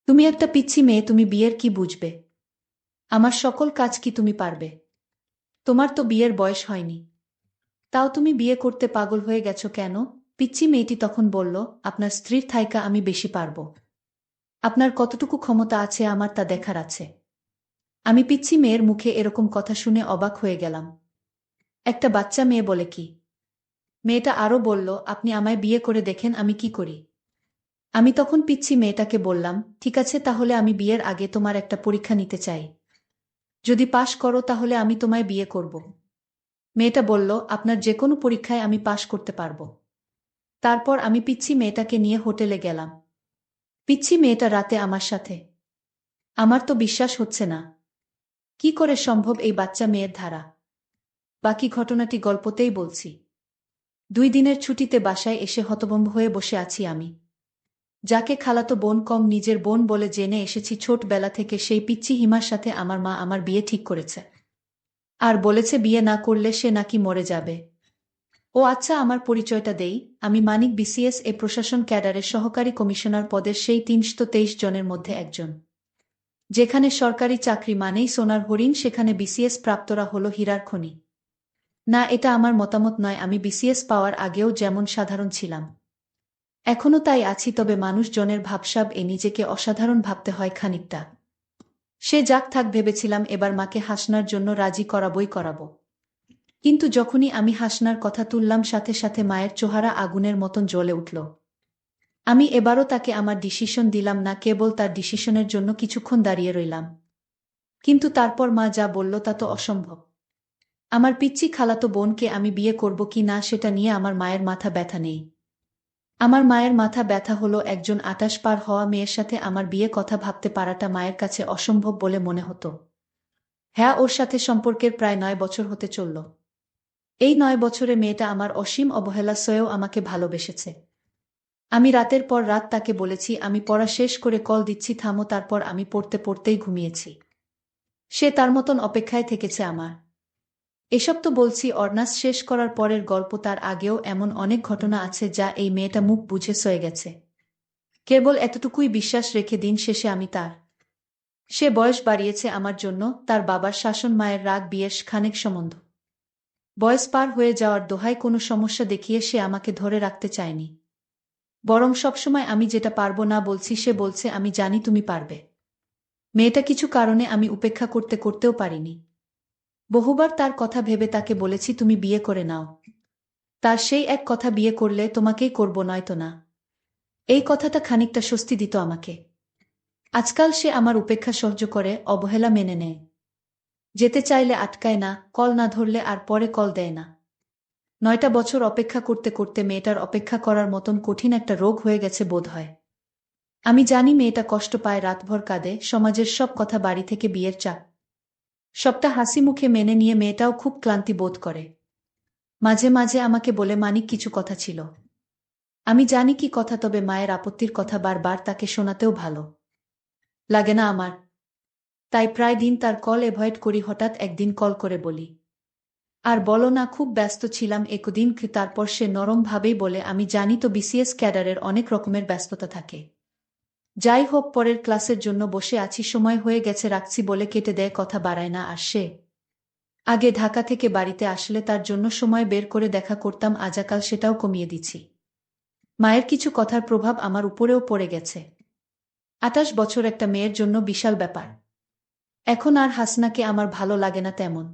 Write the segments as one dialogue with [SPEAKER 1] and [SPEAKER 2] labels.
[SPEAKER 1] তুমি একটা পিচ্চি মেয়ে, তুমি বিয়ের কি বুঝবে? আমার সকল কাজ কি তুমি পারবে? তোমার তো বিয়ের বয়স হয়নি, তাও তুমি বিয়ে করতে পাগল হয়ে গেছো কেন? পিচ্চি মেয়েটি তখন বলল, আপনার স্ত্রীর থাইকা আমি বেশি পারব। আপনার কতটুকু ক্ষমতা আছে আমার তা দেখার আছে। আমি পিচ্চি মেয়ের মুখে এরকম কথা শুনে অবাক হয়ে গেলাম। একটা বাচ্চা মেয়ে বলে কি? মেয়েটা আরও বলল, আপনি আমায় বিয়ে করে দেখেন আমি কি করি। আমি তখন পিচ্চি মেয়েটাকে বললাম, ঠিক আছে, তাহলে আমি বিয়ের আগে তোমার একটা পরীক্ষা নিতে চাই। যদি পাশ করো তাহলে আমি তোমায় বিয়ে করব। মেয়েটা বলল, আপনার যে কোনো পরীক্ষায় আমি পাশ করতে পারব। তারপর আমি পিচ্চি মেয়েটাকে নিয়ে হোটেলে গেলাম। পিচ্চি মেয়েটা রাতে আমার সাথে। আমার তো বিশ্বাস হচ্ছে না। কি করে সম্ভব এই বাচ্চা মেয়ের ধারা? বাকি ঘটনাটি গল্পতেই বলছি। 2 দিনের ছুটিতে বাসায় এসে হতভম্ব হয়ে বসে আছি আমি। যাকে খালাতো বোন কম নিজের বোন বলে জেনে এসেছি ছোটবেলা থেকে, সেই পিচ্চি হিমার সাথে আমার মা আমার বিয়ে ঠিক করেছে। আর বলেছে বিয়ে না করলে সে নাকি মরে যাবে। ও আচ্ছা, আমার পরিচয়টা দেই। আমি মানিক, বিসিএস এ প্রশাসন ক্যাডারের সহকারী কমিশনার পদের সেই 323 জনের মধ্যে একজন। যেখানে সরকারি চাকরি মানেই সোনার হরিণ, সেখানে বিসিএস প্রাপ্তরা হলো হীরার খনি। না, এটা আমার মতামত নয়। আমি বিসিএস পাওয়ার আগেও যেমন সাধারণ ছিলাম, এখনও তাই আছি, তবে মানুষজনের ভাবসাব এ নিজেকে অসাধারণ ভাবতে হয় খানিকটা। সে যাক থাক ভেবেছিলাম এবার মাকে হাসনার জন্য রাজি করাবই করাবো। কিন্তু যখনই আমি হাসনার কথা তুললাম, সাথে সাথে মায়ের চেহারা আগুনের মতন জ্বলে উঠল। আমি এবারও তাকে আমার ডিসিশন দিলাম না, কেবল তার ডিসিশনের জন্য কিছুক্ষণ দাঁড়িয়ে রইলাম। কিন্তু তারপর মা যা বলল তা তো অসম্ভব। আমার পিচ্চি খালাতো বোনকে আমি বিয়ে করব কি না সেটা নিয়ে আমার মায়ের মাথা ব্যথা নেই। আমার মায়ের মাথা ব্যথা হলো একজন 28 পার হওয়া মেয়ের সাথে আমার বিয়ে কথা ভাবতে পারাটা মায়ের কাছে অসম্ভব বলে মনে হতো। হ্যাঁ, ওর সাথে সম্পর্কের প্রায় 9 বছর হতে চলল। এই 9 বছরে মেয়েটা আমার অসীম অবহেলা সয়েও আমাকে ভালোবেসেছে। আমি রাতের পর রাত তাকে বলেছি আমি পড়া শেষ করে কল দিচ্ছি, থামো, তারপর আমি পড়তে পড়তেই ঘুমিয়েছি। সে তার মতন অপেক্ষায় থেকেছে আমার। এসব তো বলছি অনার্স শেষ করার পরের গল্প, তার আগেও এমন অনেক ঘটনা আছে যা এই মেয়েটা মুখ বুঝে সয়ে গেছে। কেবল এতটুকুই বিশ্বাস রেখে দিন শেষে আমি তার। সে বয়স বাড়িয়েছে আমার জন্য, তার বাবার শাসন, মায়ের রাগ, বিয়ের খানেক সম্বন্ধ। বয়স পার হয়ে যাওয়ার দোহায় কোনো সমস্যা দেখিয়ে সে আমাকে ধরে রাখতে চায়নি। বরং সবসময় আমি যেটা পারবো না বলছি সে বলছে আমি জানি তুমি পারবে। মেয়েটা কিছু কারণে আমি উপেক্ষা করতে করতেও পারিনি। বহুবার তার কথা ভেবে তাকে বলেছি তুমি বিয়ে করে নাও। তার সেই এক কথা, বিয়ে করলে তোমাকেই করব, নয়তো না। এই কথাটা খানিকটা স্বস্তি দিত আমাকে। আজকাল সে আমার উপেক্ষা সহ্য করে, অবহেলা মেনে নেয়। যেতে চাইলে আটকায় না, কল না ধরলে আর পরে কল দেয় না। 9টা বছর অপেক্ষা করতে করতে মেয়েটার অপেক্ষা করার মতন কঠিন একটা রোগ হয়ে গেছে বোধ হয়। আমি জানি মেয়েটা কষ্ট পায়, রাতভর কাঁদে, সমাজের সব কথা, বাড়ি থেকে বিয়ের চাপ, সবটা হাসি মুখে মেনে নিয়ে মেয়েটাও খুব ক্লান্তি বোধ করে। মাঝে মাঝে আমাকে বলে, মানিক, কিছু কথা ছিল। আমি জানি কি কথা, তবে মায়ের আপত্তির কথা বারবার তাকে শোনাতেও ভালো লাগে না আমার। তাই প্রায় দিন তার কল এভয়েড করি। হঠাৎ একদিন কল করে বলি, আর বলো না, খুব ব্যস্ত ছিলাম একদিন। তারপর সে নরম ভাবেই বলে, আমি জানি তো, বিসিএস ক্যাডারের অনেক রকমের ব্যস্ততা থাকে। যাই হোক, পরের ক্লাসের জন্য বসে আছি, সময় হয়ে গেছে, রাখছি বলে কেটে দেয়, কথা বাড়ায় না। আর সে আগে ঢাকা থেকে বাড়িতে আসলে তার জন্য সময় বের করে দেখা করতাম, আজাকাল সেটাও কমিয়ে দিছি। মায়ের কিছু কথার প্রভাব আমার উপরেও পড়ে গেছে। 28 বছর একটা মেয়ের জন্য বিশাল ব্যাপার। এখন আর হাসনাকে আমার ভালো লাগে না তেমন।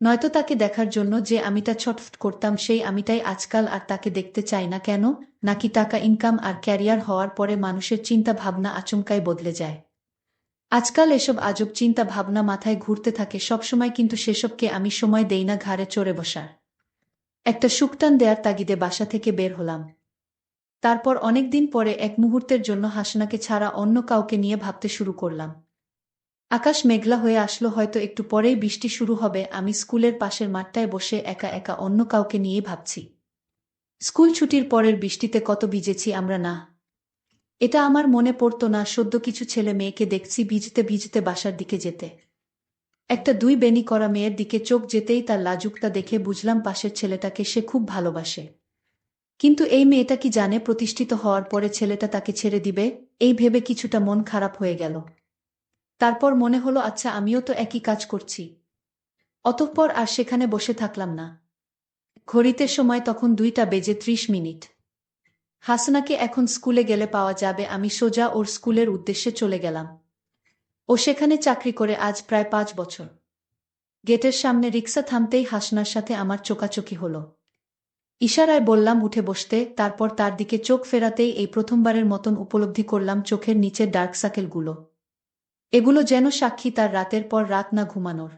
[SPEAKER 1] নয়তো তাকে দেখার জন্য যে আমিটা ছটফট করতাম, সেই আমিটাই আজকাল আর তাকে দেখতে চাই না। কেন? নাকি টাকা ইনকাম আর ক্যারিয়ার হওয়ার পরে মানুষের চিন্তা ভাবনা আচমকাই বদলে যায়? আজকাল এসব আজব চিন্তা ভাবনা মাথায় ঘুরতে থাকে সবসময়, কিন্তু সেসবকে আমি সময় দেই না। ঘাড়ে চড়ে বসার একটা সুকটান দেয়ার তাগিদে বাসা থেকে বের হলাম। তারপর অনেকদিন পরে এক মুহূর্তের জন্য হাসনাকে ছাড়া অন্য কাউকে নিয়ে ভাবতে শুরু করলাম। আকাশ মেঘলা হয়ে আসলো, হয়তো একটু পরেই বৃষ্টি শুরু হবে। আমি স্কুলের পাশের মাঠটায় বসে একা একা অন্য কাউকে নিয়েই ভাবছি। স্কুল ছুটির পরের বৃষ্টিতে কত ভিজেছি আমরা না? এটা আমার মনে পড়তো না। সদ্য কিছু ছেলে মেয়েকে দেখছি ভিজতে ভিজতে বাসার দিকে যেতে। একটা 2 বেনি করা মেয়ের দিকে চোখ যেতেই তার লাজুকতা দেখে বুঝলাম পাশের ছেলেটাকে সে খুব ভালোবাসে। কিন্তু এই মেয়েটা কি জানে প্রতিষ্ঠিত হওয়ার পরে ছেলেটা তাকে ছেড়ে দিবে? এই ভেবে কিছুটা মন খারাপ হয়ে গেল। তারপর মনে হলো আচ্ছা আমিও তো একই কাজ করছি। অতঃপর আর সেখানে বসে থাকলাম না। ঘড়িতে সময় তখন 2:30। হাসনাকে এখন স্কুলে গেলে পাওয়া যাবে, আমি সোজা ওর স্কুলের উদ্দেশ্যে চলে গেলাম। ও সেখানে চাকরি করে আজ প্রায় 5 বছর। গেটের সামনে রিকশা থামতেই হাসনার সাথে আমার চোকাচোকি হলো। ইশারায় বললাম উঠে বসতে, তারপর তার দিকে চোখ ফেরাতেই এই প্রথমবারের মতন উপলব্ধি করলাম চোখের নিচের ডার্ক সার্কেলগুলো। এগুলো যেন সাক্ষী তার রাতের পর রাত না ঘুমানোর।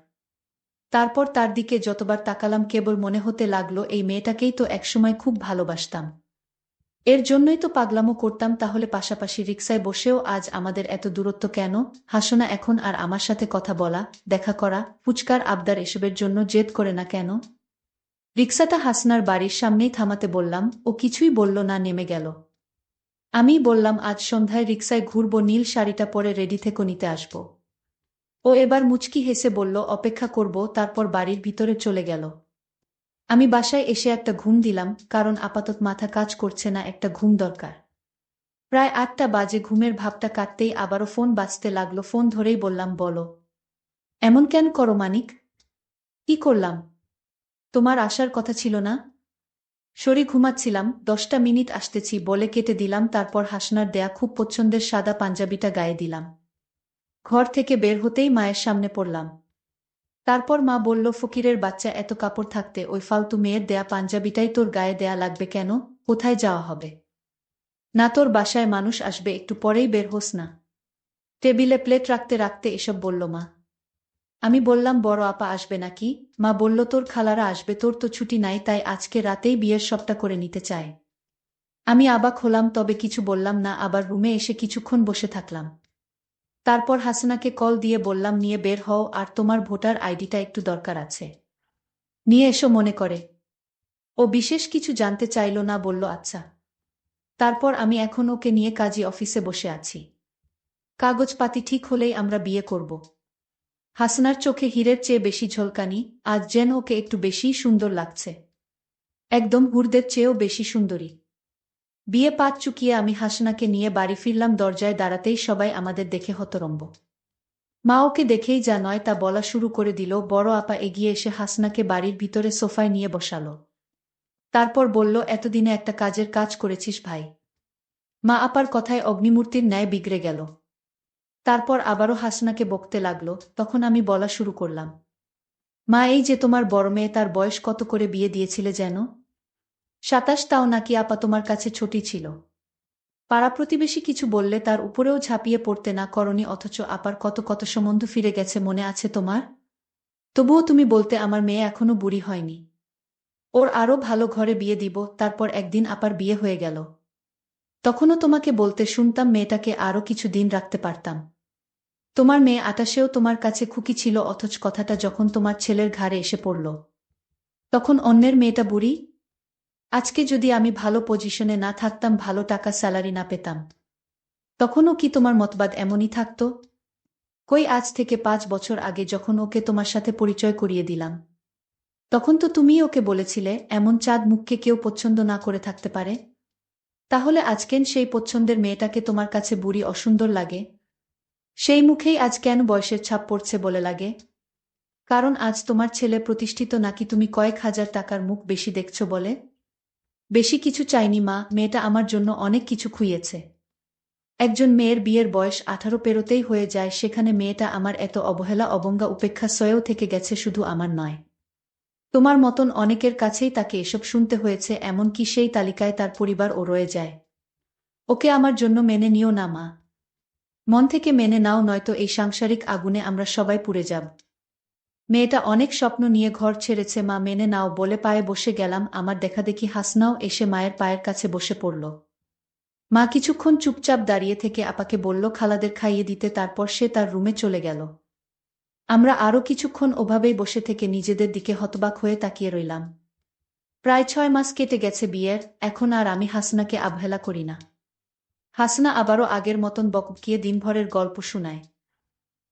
[SPEAKER 1] তারপর তার দিকে যতবার তাকালাম কেবল মনে হতে লাগলো এই মেয়েটাকেই তো একসময় খুব ভালোবাসতাম। এর জন্যই তো পাগলামো করতাম, তাহলে পাশাপাশি রিকশায় বসেও আজ আমাদের এত দূরত্ব কেন? হাসনা এখন আর আমার সাথে কথা বলা, দেখা করা, ফুচকার আবদার এসবের জন্য জেদ করে না কেন? রিকশাটা হাসনার বাড়ির সামনেই থামাতে বললাম, ও কিছুই বলল না, নেমে গেল। আমিই বললাম আজ সন্ধ্যায় রিকশায় ঘুরবো, নীল শাড়িটা পরে রেডি থেকো, নিতে আসবো। ও এবার মুচকি হেসে বলল অপেক্ষা করব, তারপর বাড়ির ভিতরে চলে গেল। আমি বাসায় এসে একটা ঘুম দিলাম, কারণ আপাতত মাথা কাজ করছে না, একটা ঘুম দরকার। প্রায় 8টা বাজে, ঘুমের ভাবটা কাটতেই আবারও ফোন বাজতে লাগলো। ফোন ধরেই বললাম, বলো। এমন কেন করো মানিক? কি করলাম? তোমার আসার কথা ছিল না? সরি, ঘুমাচ্ছিলাম। 10টা মিনিট আসতেছি বলে কেটে দিলাম। তারপর হাসনার দেয়া খুব পছন্দের সাদা পাঞ্জাবিটা গায়ে দিলাম। ঘর থেকে বের হতেই মায়ের সামনে পড়লাম। তারপর মা বলল, ফকিরের বাচ্চা, এত কাপড় থাকতে ওই ফালতু মেয়ের দেয়া পাঞ্জাবিটাই তোর গায়ে দেয়া লাগবে কেন? কোথায় যাওয়া হবে? না তোর বাসায় মানুষ আসবে, একটু পরেই বের হোস না। টেবিলে প্লেট রাখতে রাখতে এসব বলল মা। আমি বললাম, বড় আপা আসবে নাকি? মা বলল, তোর খালারা আসবে, তোর তো ছুটি নাই, তাই আজকে রাতেই বিয়ের সবটা করে নিতে চায়। আমি অবাক হলাম, তবে কিছু বললাম না। আবার রুমে এসে কিছুক্ষণ বসে থাকলাম। তারপর হাসনাকে কল দিয়ে বললাম, নিয়ে বের হও, আর তোমার ভোটার আইডিটা একটু দরকার আছে, নিয়ে এসো মনে করে। ও বিশেষ কিছু জানতে চাইল না, বলল আচ্ছা। তারপর আমি এখন ওকে নিয়ে কাজী অফিসে বসে আছি। কাগজপাতি ঠিক হলেই আমরা বিয়ে করব। হাসনার চোখে হীরের চেয়ে বেশি ঝলকানি, আজ যেন ওকে একটু বেশিই সুন্দর লাগছে। একদম হুরদের চেয়েও বেশি সুন্দরী। বিয়ে পাত চুকিয়ে আমি হাসনাকে নিয়ে বাড়ি ফিরলাম। দরজায় দাঁড়াতেই সবাই আমাদের দেখে হতরম্ব। মা ওকে দেখেই যা নয় তা বলা শুরু করে দিল। বড় আপা এগিয়ে এসে হাসনাকে বাড়ির ভিতরে সোফায় নিয়ে বসালো। তারপর বলল, এতদিনে একটা কাজের কাজ করেছিস ভাই। মা আপার কথায় অগ্নিমূর্তির ন্যায় বিগড়ে গেল। তারপর আবারও হাসনাকে বকতে লাগলো। তখন আমি বলা শুরু করলাম, মা, এই যে তোমার বড় মেয়ে, তার বয়স কত করে বিয়ে দিয়েছিলে যেন? 27, তাও নাকি আপা তোমার কাছে ছোটই ছিল। পাড়া প্রতিবেশী কিছু বললে তার উপরেও ঝাঁপিয়ে পড়তে না করনি, অথচ আপার কত কত সম্বন্ধ ফিরে গেছে, মনে আছে তোমার? তবুও তুমি বলতে আমার মেয়ে এখনো বুড়ি হয়নি, ওর আরো ভালো ঘরে বিয়ে দিব। তারপর একদিন আপার বিয়ে হয়ে গেল। তখনও তোমাকে বলতে শুনতাম মেয়েটাকে আরো কিছু দিন রাখতে পারতাম। তোমার মেয়ে 28-এও তোমার কাছে খুকি ছিল, অথচ কথাটা যখন তোমার ছেলের ঘাড়ে এসে পড়ল, তখন অন্যের মেয়েটা বুড়ি। আজকে যদি আমি ভালো পজিশনে না থাকতাম, ভালো টাকা স্যালারি না পেতাম, তখনও কি তোমার মতবাদ এমনই থাকতো? কই, আজ থেকে 5 বছর আগে যখন ওকে তোমার সাথে পরিচয় করিয়ে দিলাম, তখন তো তুমিই ওকে বলেছিলে এমন চাঁদ মুখকে কেউ পছন্দ না করে থাকতে পারে। তাহলে আজকেন সেই পছন্দের মেয়েটাকে তোমার কাছে বুড়ি অসুন্দর লাগে? সেই মুখেই আজ কেন বয়সের ছাপ পড়ছে বলে লাগে? কারণ আজ তোমার ছেলে প্রতিষ্ঠিত, নাকি তুমি কয়েক হাজার টাকার মুখ বেশি দেখছো বলে? বেশি কিছু চাইনি মা, মেয়েটা আমার জন্য অনেক কিছু খুইয়েছে। একজন মেয়ের বিয়ের বয়স 18 পেরোতেই হয়ে যায়, সেখানে মেয়েটা আমার এত অবহেলা অবজ্ঞা উপেক্ষা সয়েও থেকে গেছে, শুধু আমার নয়, তোমার মতন অনেকের কাছেই তাকে এসব শুনতে হয়েছে, এমনকি সেই তালিকায় তার পরিবারও রয়ে যায়। ওকে আমার জন্য মেনে নিও না মা। মন থেকে মেনে নাও, নয়তো এই সাংসারিক আগুনে আমরা সবাই পুড়ে যাব। মেয়েটা অনেক স্বপ্ন নিয়ে ঘর ছেড়েছে মা, মেনে নাও বলে পায়ে বসে গেলাম। আমার দেখাদেখি হাসনাও এসে মায়ের পায়ের কাছে বসে পড়ল। মা কিছুক্ষণ চুপচাপ দাঁড়িয়ে থেকে আপাকে বলল খালাদের খাইয়ে দিতে, তারপর সে তার রুমে চলে গেল। আমরা আরও কিছুক্ষণ ওভাবেই বসে থেকে নিজেদের দিকে হতবাক হয়ে তাকিয়ে রইলাম। প্রায় 6 মাস কেটে গেছে বিয়ের, এখন আর আমি হাসনাকে অবহেলা করি না। হাসনা আবারও আগের মতন বকবকিয়ে দিনভরের গল্প শোনায়।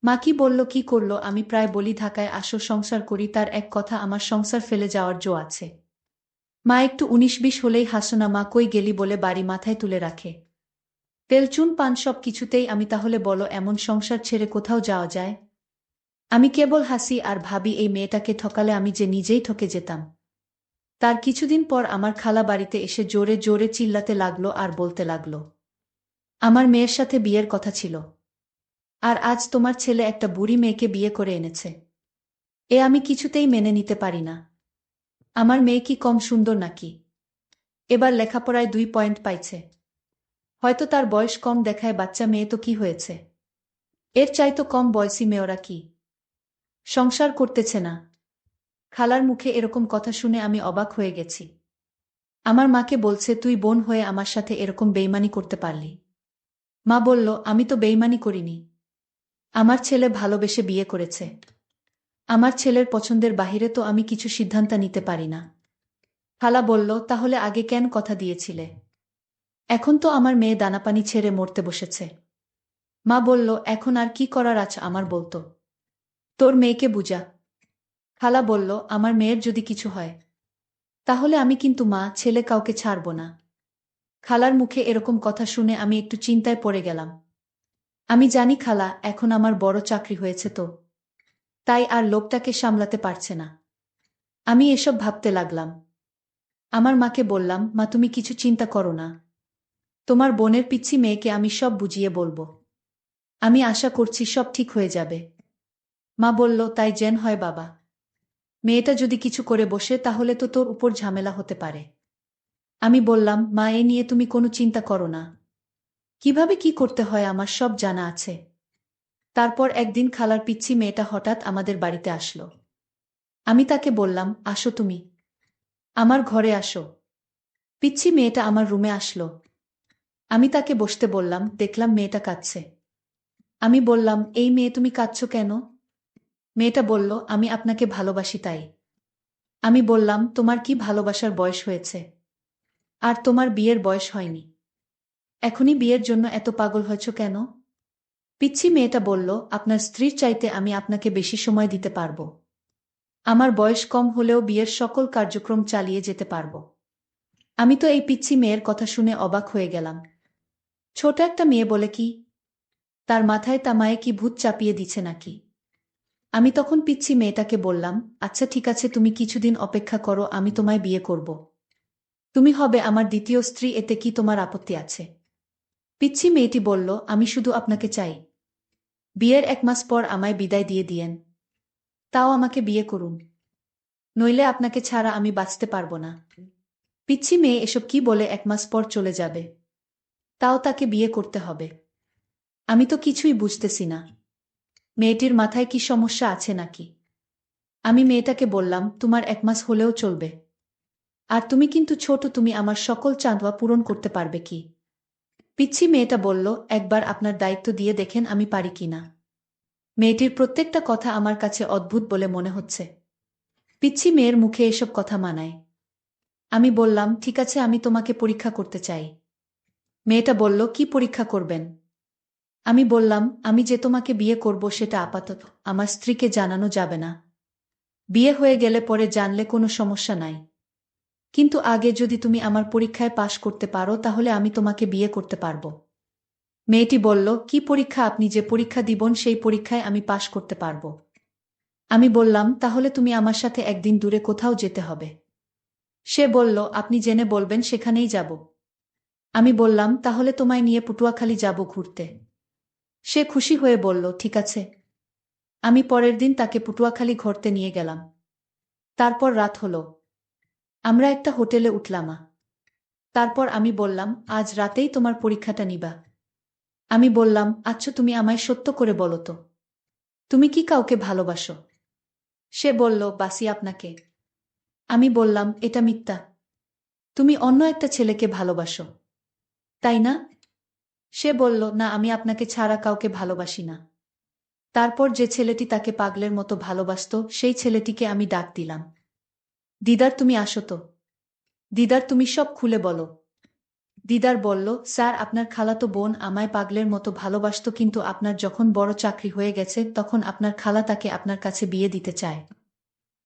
[SPEAKER 1] মা কি বলল কি করল, আমি প্রায় বলি ঢাকায় আসো সংসার করি, তার এক কথা আমার সংসার ফেলে যাওয়ার জো আছে। মা একটু 19-20 হলেই হাসনা, মা কই গেলি বলে বাড়ি মাথায় তুলে রাখে। তেলচুন পান সব কিছুতেই আমি তাহলে বলো এমন সংসার ছেড়ে কোথাও যাওয়া যায়? আমি কেবল হাসি আর ভাবি এই মেয়েটাকে ঠকালে আমি যে নিজেই ঠকে যেতাম। তার কিছুদিন পর আমার খালা বাড়িতে এসে জোরে জোরে চিল্লাতে লাগলো আর বলতে লাগলো, আমার মেয়ের সাথে বিয়ের কথা ছিল, আর আজ তোমার ছেলে একটা বুড়ি মেয়েকে বিয়ে করে এনেছে। এ আমি কিছুতেই মেনে নিতে পারি না। আমার মেয়ে কি কম সুন্দর নাকি? এবার লেখাপড়ায় 2 পয়েন্ট পাইছে। হয়তো তার বয়স কম দেখায়, বাচ্চা মেয়ে তো কি হয়েছে? এর চাইতো কম বয়সী মেয়েরা কি সংসার করতেছে না? খালার মুখে এরকম কথা শুনে আমি অবাক হয়ে গেছি। আমার মাকে বলছে, তুই বোন হয়ে আমার সাথে এরকম বেইমানি করতে পারলি? মা বলল, আমি তো বেইমানি করিনি। আমার ছেলে ভালোবেসে বিয়ে করেছে। আমার ছেলের পছন্দের বাহিরে তো আমি কিছু সিদ্ধান্ত নিতে পারি না। খালা বলল, তাহলে আগে কেন কথা দিয়েছিলে? এখন তো আমার মেয়ে দানাপানি ছেড়ে মরতে বসেছে। মা বলল, এখন আর কি করার আছে আমার বলতো? তোর মেয়েকে বুঝা। খালা বলল, আমার মেয়ের যদি কিছু হয় তাহলে আমি কিন্তু মা ছেলে কাউকে ছাড়ব না। খালার মুখে এরকম কথা শুনে আমি একটু চিন্তায় পড়ে গেলাম। আমি জানি খালা এখন আমার বড় চাকরি হয়েছে তো, তাই আর লোকটাকে সামলাতে পারছে না। আমি এসব ভাবতে লাগলাম। আমার মাকে বললাম, মা তুমি কিছু চিন্তা করো না। তোমার বোনের পিচ্ছি মেয়েকে আমি সব বুঝিয়ে বলবো। আমি আশা করছি সব ঠিক হয়ে যাবে। মা বলল, তাই যেন হয় বাবা। মেয়েটা যদি কিছু করে বসে তাহলে তো তোর উপর ঝামেলা হতে পারে। আমি বললাম, মা এ নিয়ে তুমি কোনো চিন্তা করো না। কিভাবে কি করতে হয় আমার সব জানা আছে। তারপর একদিন খালার পিচ্ছি মেয়েটা হঠাৎ আমাদের বাড়িতে আসলো। আমি তাকে বললাম, আসো তুমি আমার ঘরে আসো। পিচ্ছি মেয়েটা আমার রুমে আসলো। আমি তাকে বসতে বললাম, দেখলাম মেয়েটা কাঁদছে। আমি বললাম, এই মেয়ে তুমি কাঁদছো কেন? মেয়েটা বলল, আমি আপনাকে ভালোবাসি তাই। আমি বললাম, তোমার কি ভালোবাসার বয়স হয়েছে? আর তোমার বিয়ের বয়স হয়নি। এখনই বিয়ের জন্য এত পাগল হয়েছ কেন? পিচ্ছি মেয়েটা বলল, আপনার স্ত্রীর চাইতে আমি আপনাকে বেশি সময় দিতে পারব। আমার বয়স কম হলেও বিয়ের সকল কার্যক্রম চালিয়ে যেতে পারব। আমি তো এই পিচ্ছি মেয়ের কথা শুনে অবাক হয়ে গেলাম। ছোট একটা মেয়ে বলে কি? তার মাথায় তামায়ে কি ভূত চাপিয়ে দিচ্ছে নাকি? আমি তখন পিচ্ছি মেয়েটাকে বললাম, আচ্ছা ঠিক আছে, তুমি কিছুদিন অপেক্ষা করো, আমি তোমায় বিয়ে করব। তুমি হবে আমার দ্বিতীয় স্ত্রী, এতে কি তোমার আপত্তি আছে? পিচ্ছি মেয়েটি বলল, আমি শুধু আপনাকে চাই। বিয়ের 1 মাস পর আমায় বিদায় দিয়ে দিয়েন। তাও আমাকে বিয়ে করুন, নইলে আপনাকে ছাড়া আমি বাঁচতে পারব না। পিচ্ছি মেয়ে এসব কি বলে 1 মাস পর চলে যাবে? তাও তাকে বিয়ে করতে হবে? আমি তো কিছুই বুঝতেছি না। মেয়েটির মাথায় কি সমস্যা আছে নাকি? আমি মেয়েটাকে বললাম, তোমার 1 মাস হলেও চলবে। আর তুমি কিন্তু ছোট, তুমি আমার সকল চাঁদোয়া পূরণ করতে পারবে কি? পিচ্ছি মেয়েটা বলল, একবার আপনার দায়িত্ব দিয়ে দেখেন আমি পারি কিনা। মেয়েটির প্রত্যেকটা কথা আমার কাছে অদ্ভুত বলে মনে হচ্ছে। পিচ্ছি মেয়ের মুখে এসব কথা মানায়? আমি বললাম, ঠিক আছে, আমি তোমাকে পরীক্ষা করতে চাই। মেয়েটা বলল, কি পরীক্ষা করবেন? আমি বললাম, আমি যে তোমাকে বিয়ে করব সেটা আপাতত আমার স্ত্রীকে জানানো যাবে না। বিয়ে হয়ে গেলে পরে জানলে কোনো সমস্যা নাই। কিন্তু আগে যদি তুমি আমার পরীক্ষায় পাশ করতে পারো তাহলে আমি তোমাকে বিয়ে করতে পারব। মেয়েটি বলল, কি পরীক্ষা? আপনি যে পরীক্ষা দিবেন সেই পরীক্ষায় আমি পাশ করতে পারব। আমি বললাম, তাহলে তুমি আমার সাথে একদিন দূরে কোথাও যেতে হবে। সে বলল, আপনি জেনে বলবেন সেখানেই যাব। আমি বললাম, তাহলে তোমায় নিয়ে পটুয়াখালী যাব ঘুরতে। সে খুশি হয়ে বলল, ঠিক আছে। আমি পরের দিন তাকে পটুয়াখালী ঘুরতে নিয়ে গেলাম। তারপর রাত হলো। আমরা একটা হোটেলে উঠলাম। তারপর আমি বললাম, আজ রাতেই তোমার পরীক্ষাটা নিবা? আমি বললাম, আচ্ছা তুমি আমায় সত্য করে বলো তো, তুমি কি কাউকে ভালোবাসো? সে বলল, বাসি আপনাকে। আমি বললাম, এটা মিথ্যা। তুমি অন্য একটা ছেলেকে ভালোবাসো, তাই না? সে বলল, না, আমি আপনাকে ছাড়া কাউকে ভালোবাসি না। তারপর যে ছেলেটি তাকে পাগলের মতো ভালোবাসত সেই ছেলেটিকে আমি ডাক দিলাম। দিদার, তুমি আসো তো। দিদার, তুমি সব খুলে বলো। দিদার বলল, স্যার, আপনার খালাতো বোন আমায় পাগলের মতো ভালোবাসত, কিন্তু আপনার যখন বড় চাকরি হয়ে গেছে তখন আপনার খালা তাকে আপনার কাছে বিয়ে দিতে চায়।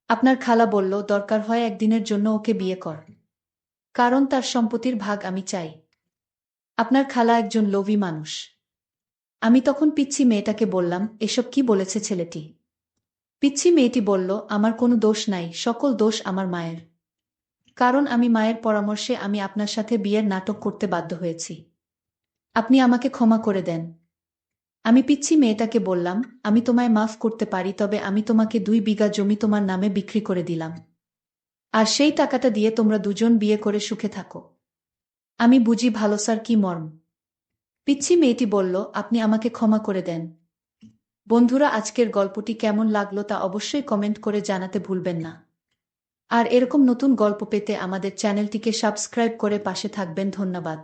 [SPEAKER 1] আপনার খালা বলল, দরকার হয় একদিনের জন্য ওকে বিয়ে কর, কারণ তার সম্পত্তির ভাগ আমি চাই। আপনার খালা একজন লোভী মানুষ। আমি তখন পিচ্ছি মেয়েটাকে বললাম, এসব কি বলেছে ছেলেটি? পিচ্ছি মেয়েটি বলল, আমার কোনো দোষ নাই, সকল দোষ আমার মায়ের। কারণ আমি মায়ের পরামর্শে আমি আপনার সাথে বিয়ের নাটক করতে বাধ্য হয়েছি। আপনি আমাকে ক্ষমা করে দেন। আমি পিচ্ছি মেয়েটাকে বললাম, আমি তোমায় মাফ করতে পারি, তবে আমি তোমাকে 2 বিঘা জমি তোমার নামে বিক্রি করে দিলাম। আর সেই টাকাটা দিয়ে তোমরা দুজন বিয়ে করে সুখে থাকো। আমি বুঝি ভালোবাসার কি মর্ম। পিচ্ছি মেয়েটি বলল, আপনি আমাকে ক্ষমা করে দেন। বন্ধুরা, আজকের গল্পটি কেমন লাগলো তা অবশ্যই কমেন্ট করে জানাতে ভুলবেন না। আর এরকম নতুন গল্প পেতে আমাদের চ্যানেলটিকে সাবস্ক্রাইব করে পাশে থাকবেন। ধন্যবাদ।